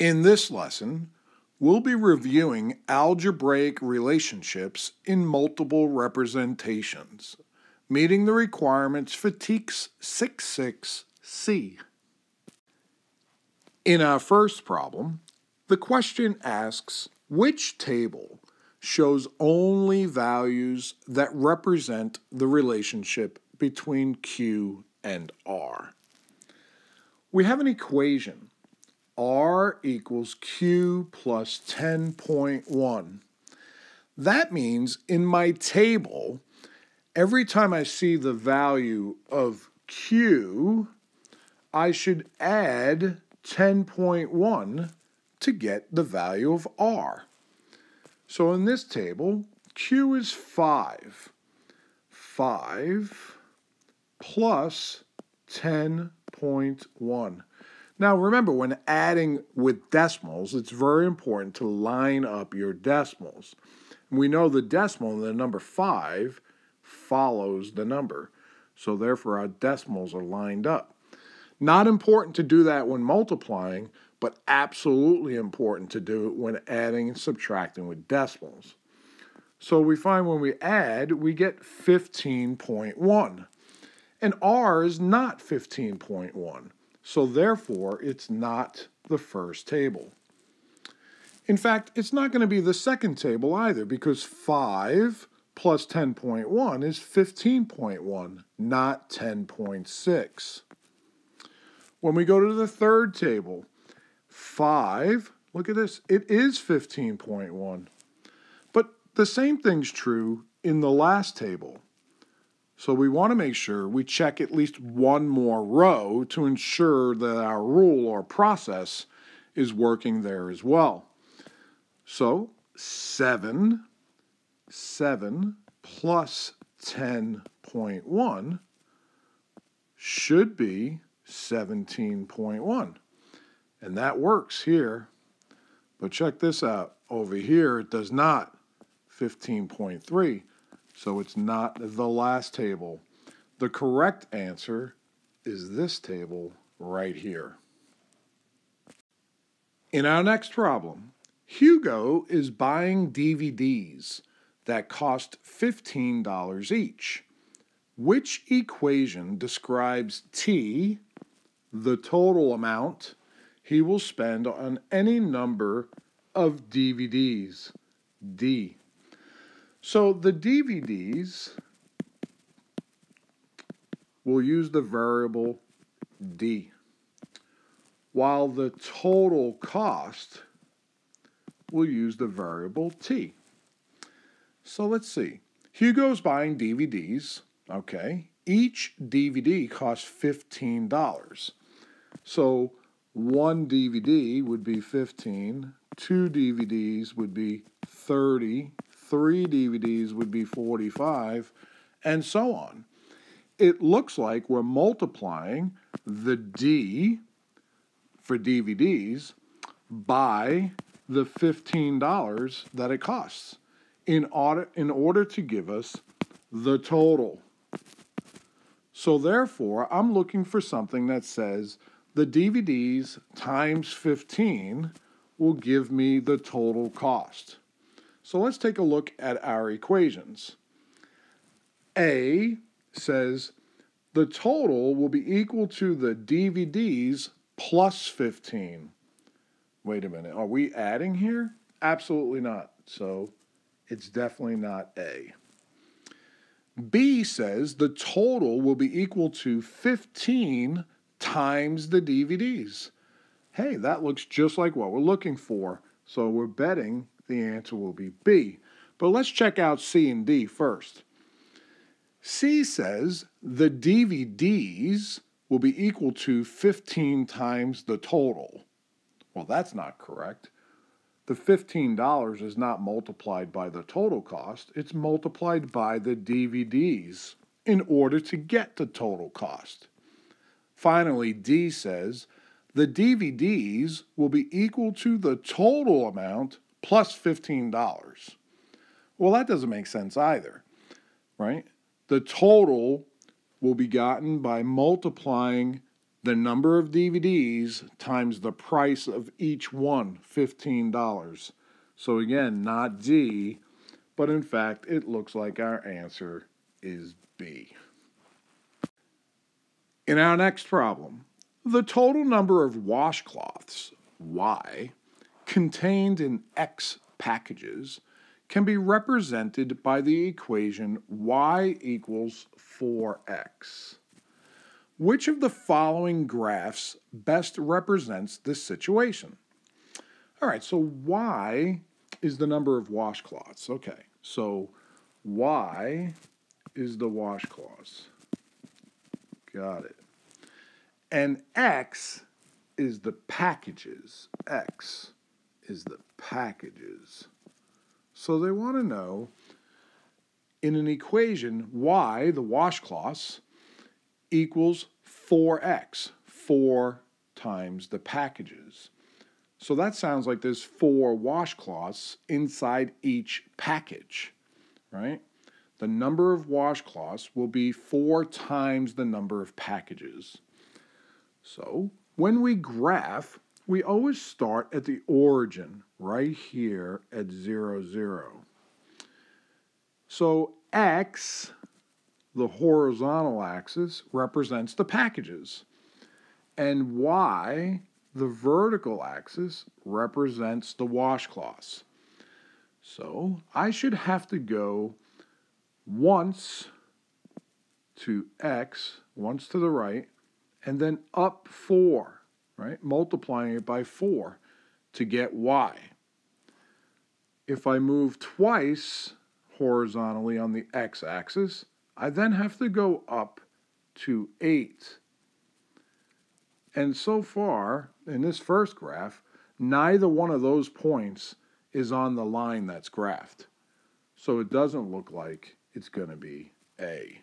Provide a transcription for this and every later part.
In this lesson, we'll be reviewing algebraic relationships in multiple representations, meeting the requirements for TEKS 66C. In our first problem, the question asks, which table shows only values that represent the relationship between Q and R? We have an equation, R equals Q plus 10.1. That means in my table, every time I see the value of Q, I should add 10.1 to get the value of R. So in this table, Q is 5. 5 plus 10.1. Now remember, when adding with decimals, it's very important to line up your decimals. We know the decimal, the number 5, follows the number. So therefore our decimals are lined up. Not important to do that when multiplying, but absolutely important to do it when adding and subtracting with decimals. So we find when we add, we get 15.1. And R is not 15.1. So therefore, it's not the first table. In fact, it's not going to be the second table either, because 5 plus 10.1 is 15.1, not 10.6. When we go to the third table, 5, look at this, it is 15.1. But the same thing's true in the last table. So we want to make sure we check at least one more row to ensure that our rule or process is working there as well. So 7 plus 10.1 should be 17.1. And that works here. But check this out. Over here it does not. 15.3. So it's not the last table. The correct answer is this table right here. In our next problem, Hugo is buying DVDs that cost $15 each. Which equation describes T, the total amount he will spend on any number of DVDs, D? So the DVDs will use the variable D, while the total cost will use the variable T. So let's see. Hugo's buying DVDs, okay. Each DVD costs $15. So one DVD would be 15, 2 DVDs would be 30, 3 DVDs would be 45, and so on. It looks like we're multiplying the D for DVDs by the $15 that it costs in order to give us the total. So therefore, I'm looking for something that says the DVDs times 15 will give me the total cost. So let's take a look at our equations. A says the total will be equal to the DVDs plus 15. Wait a minute, are we adding here? Absolutely not. So it's definitely not A. B says the total will be equal to 15 times the DVDs. Hey, that looks just like what we're looking for. So we're betting the answer will be B. But let's check out C and D first. C says the DVDs will be equal to 15 times the total. Well, that's not correct. The $15 is not multiplied by the total cost. It's multiplied by the DVDs in order to get the total cost. Finally, D says the DVDs will be equal to the total amount plus $15. Well, that doesn't make sense either, right? The total will be gotten by multiplying the number of DVDs times the price of each one, $15. So again, not D, but in fact, it looks like our answer is B. In our next problem, the total number of washcloths, Y, contained in X packages can be represented by the equation Y equals 4X. Which of the following graphs best represents this situation? All right, so Y is the number of washcloths. Okay, so Y is the washcloths. Got it. And X is the packages. X is the packages. So they want to know, in an equation, Y, the washcloths, equals 4X, 4 times the packages. So that sounds like there's 4 washcloths inside each package, right? The number of washcloths will be 4 times the number of packages. So when we graph, we always start at the origin, right here at 0, 0. So X, the horizontal axis, represents the packages. And Y, the vertical axis, represents the washcloths. So I should have to go once to X, once to the right, and then up 4, right? Multiplying it by 4 to get Y. If I move twice horizontally on the X-axis, I then have to go up to 8. And so far, in this first graph, neither one of those points is on the line that's graphed. So it doesn't look like it's going to be A.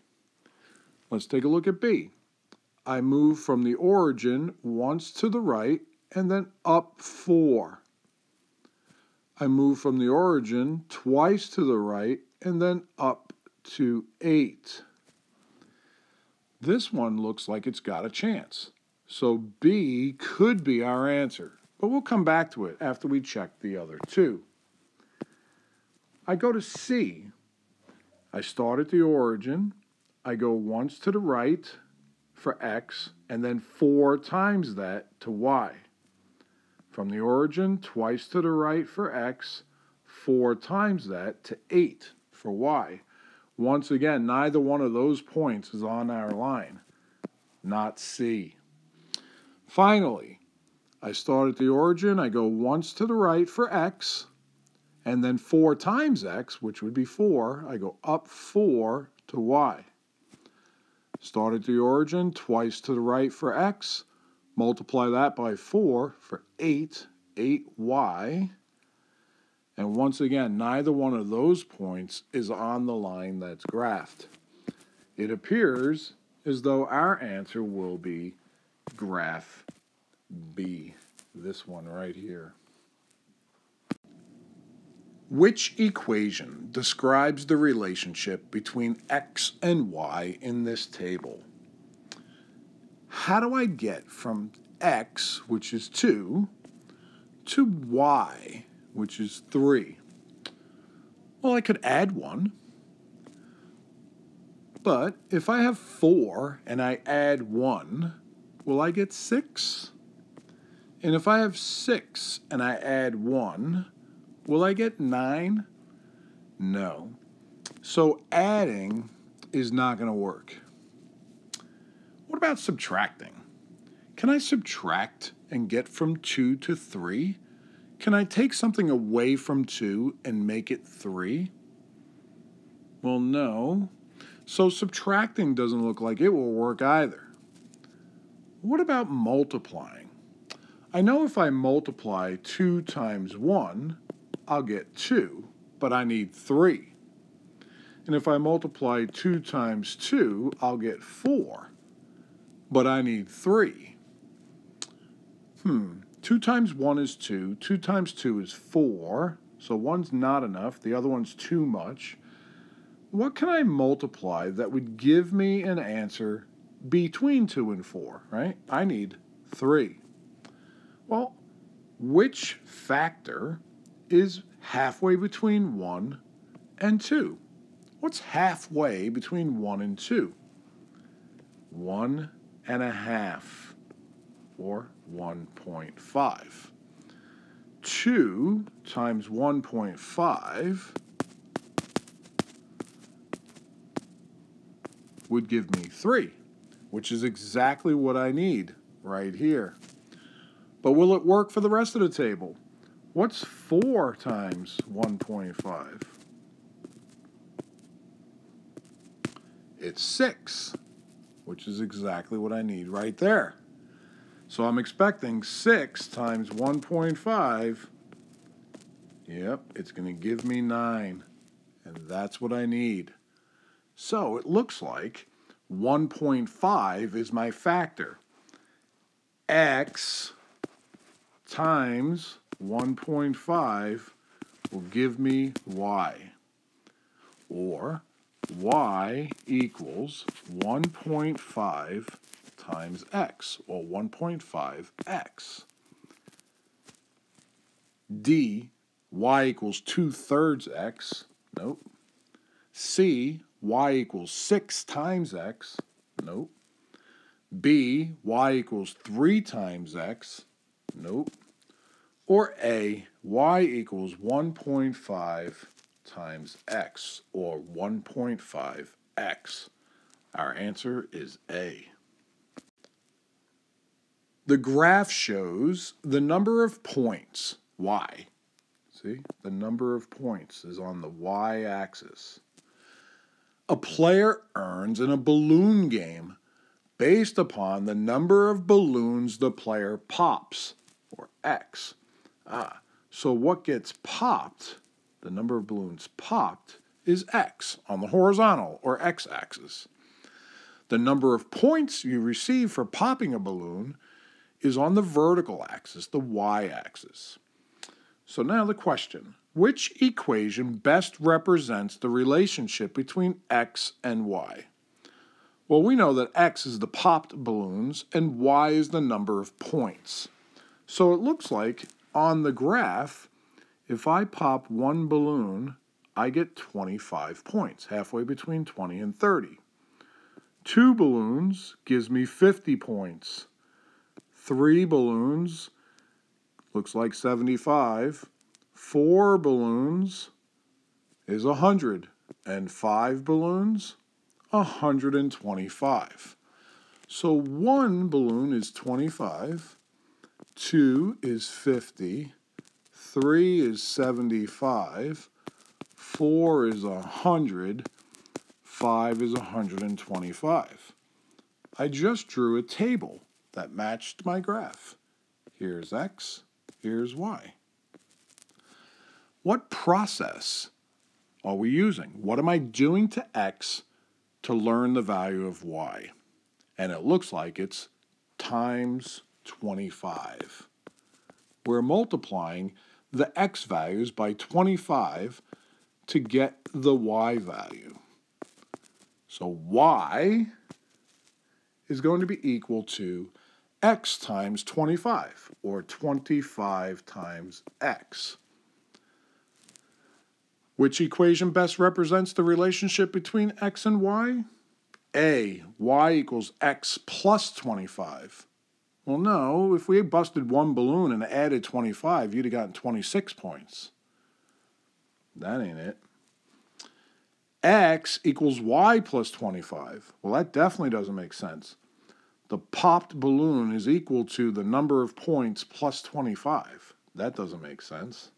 Let's take a look at B. I move from the origin once to the right and then up 4. I move from the origin twice to the right and then up to 8. This one looks like it's got a chance. So B could be our answer, but we'll come back to it after we check the other two. I go to C. I start at the origin. I go once to the right for X, and then 4 times that to Y. From the origin, twice to the right for X, 4 times that to 8 for Y. Once again, neither one of those points is on our line, not C. Finally, I start at the origin, I go once to the right for X, and then 4 times X, which would be 4, I go up 4 to Y. Start at the origin, twice to the right for X, multiply that by 4 for 8, 8Y. And once again, neither one of those points is on the line that's graphed. It appears as though our answer will be graph B, this one right here. Which equation describes the relationship between X and Y in this table? How do I get from X, which is 2, to Y, which is 3? Well, I could add 1. But if I have 4 and I add 1, will I get 6? And if I have 6 and I add 1, will I get 9? No. So adding is not going to work. What about subtracting? Can I subtract and get from 2 to 3? Can I take something away from 2 and make it 3? Well, no. So subtracting doesn't look like it will work either. What about multiplying? I know if I multiply 2 times 1, I'll get 2, but I need 3. And if I multiply 2 times 2, I'll get 4, but I need 3. 2 times 1 is 2, 2 times 2 is 4, so one's not enough, the other one's too much. What can I multiply that would give me an answer between 2 and 4, right? I need 3. Well, which factor is halfway between 1 and 2? What's halfway between 1 and 2? 1.5, or 1.5. 2 times 1.5 would give me 3, which is exactly what I need right here. But will it work for the rest of the table? What's 4 times 1.5? It's 6, which is exactly what I need right there. So I'm expecting 6 times 1.5. Yep, it's going to give me 9. And that's what I need. So it looks like 1.5 is my factor. X times 1.5 will give me y. Or y equals 1.5 times x, or 1.5x. D, y equals 2/3 x. Nope. C, y equals 6 times x. Nope. B, y equals 3 times x. Nope. Or A, y equals 1.5 times x, or 1.5x. Our answer is A. The graph shows the number of points, y. See, the number of points is on the y-axis. A player earns in a balloon game based upon the number of balloons the player pops, or x. So what gets popped, the number of balloons popped, is x on the horizontal, or x-axis. The number of points you receive for popping a balloon is on the vertical axis, the y-axis. So now the question, which equation best represents the relationship between x and y? Well, we know that x is the popped balloons and y is the number of points. So it looks like on the graph, if I pop one balloon, I get 25 points, halfway between 20 and 30. 2 balloons gives me 50 points. 3 balloons looks like 75. 4 balloons is 100. And 5 balloons, 125. So 1 balloon is 25. 2 is 50. 3 is 75. 4 is 100. 5 is 125. I just drew a table that matched my graph. Here's x, here's y. What process are we using? What am I doing to x to learn the value of y? And it looks like it's times 25. We're multiplying the x values by 25 to get the y value. So y is going to be equal to x times 25, or 25 times x. Which equation best represents the relationship between x and y? A, y equals x plus 25. Well, no, if we had busted one balloon and added 25, you'd have gotten 26 points. That ain't it. X equals y plus 25. Well, that definitely doesn't make sense. The popped balloon is equal to the number of points plus 25. That doesn't make sense.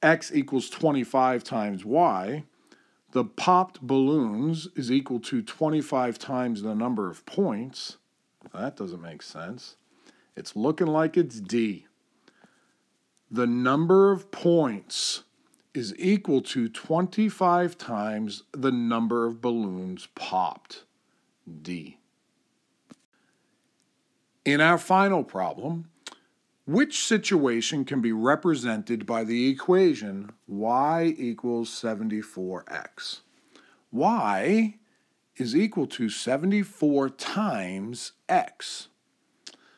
X equals 25 times y. The popped balloons is equal to 25 times the number of points. That doesn't make sense. It's looking like it's D. The number of points is equal to 25 times the number of balloons popped. D. In our final problem, which situation can be represented by the equation y equals 74x? Y is equal to 74 times X.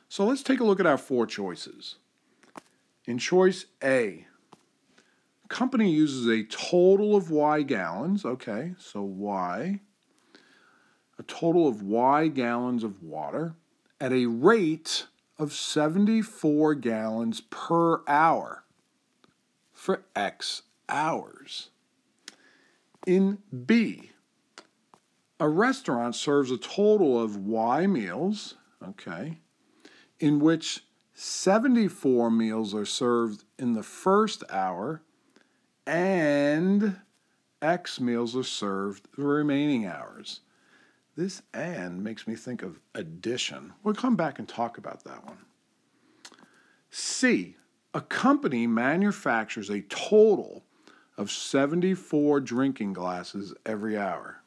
So let's take a look at our four choices. In choice A, company uses a total of Y gallons, okay, so Y, a total of Y gallons of water at a rate of 74 gallons per hour for X hours. In B, a restaurant serves a total of Y meals, okay, in which 74 meals are served in the first hour and X meals are served the remaining hours. This "and" makes me think of addition. We'll come back and talk about that one. C, a company manufactures a total of 74 drinking glasses every hour,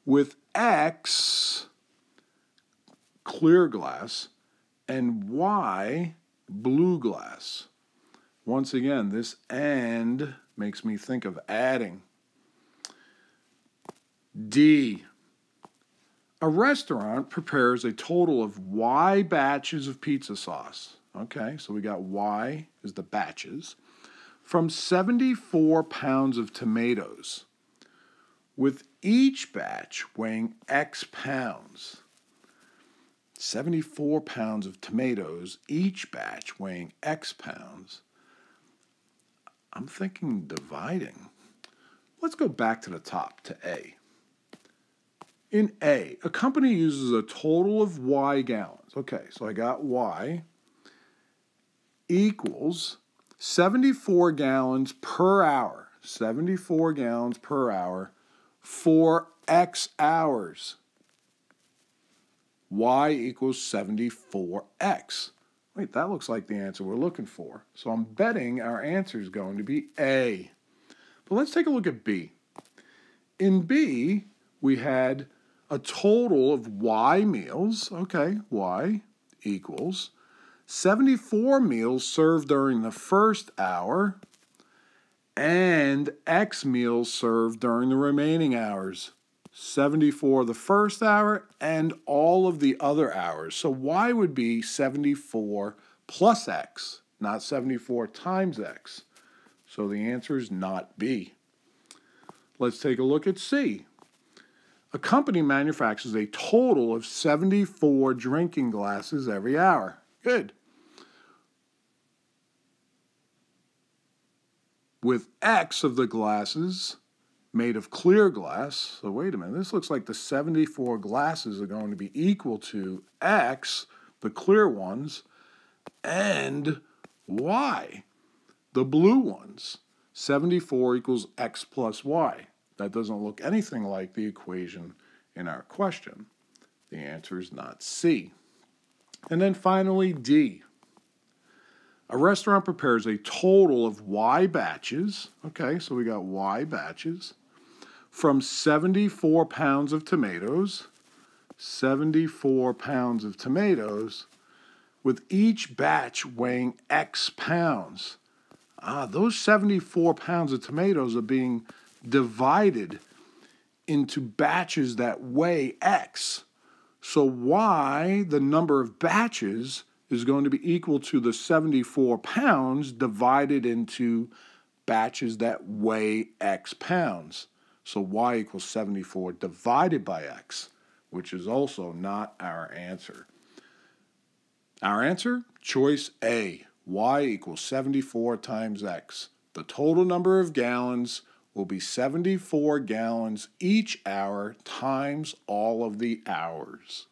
with X clear glass and Y blue glass. Once again, this "and" makes me think of adding. D, a restaurant prepares a total of Y batches of pizza sauce. Okay, so we got Y is the batches, from 74 pounds of tomatoes, with each batch weighing X pounds. 74 pounds of tomatoes, each batch weighing X pounds. I'm thinking dividing. Let's go back to the top to A. In A, a company uses a total of Y gallons. Okay, so I got Y equals 74 gallons per hour. 74 gallons per hour for X hours. Y equals 74X. Wait, that looks like the answer we're looking for. So I'm betting our answer is going to be A. But let's take a look at B. In B, we had a total of Y meals. Okay, Y equals 74 meals served during the first hour and X meals served during the remaining hours. 74 the first hour and all of the other hours. So Y would be 74 plus X, not 74 times X. So the answer is not B. Let's take a look at C. A company manufactures a total of 74 drinking glasses every hour. Good. With X of the glasses made of clear glass. So wait a minute, this looks like the 74 glasses are going to be equal to X, the clear ones, and Y, the blue ones. 74 equals X plus Y. That doesn't look anything like the equation in our question. The answer is not C. And then finally, D. A restaurant prepares a total of Y batches. Okay, so we got Y batches from 74 pounds of tomatoes. 74 pounds of tomatoes, with each batch weighing X pounds. Those 74 pounds of tomatoes are being divided into batches that weigh X. So Y, the number of batches, is going to be equal to the 74 pounds divided into batches that weigh X pounds. So Y equals 74 divided by X, which is also not our answer. Our answer, choice A, Y equals 74 times X. The total number of gallons will be 74 gallons each hour times all of the hours.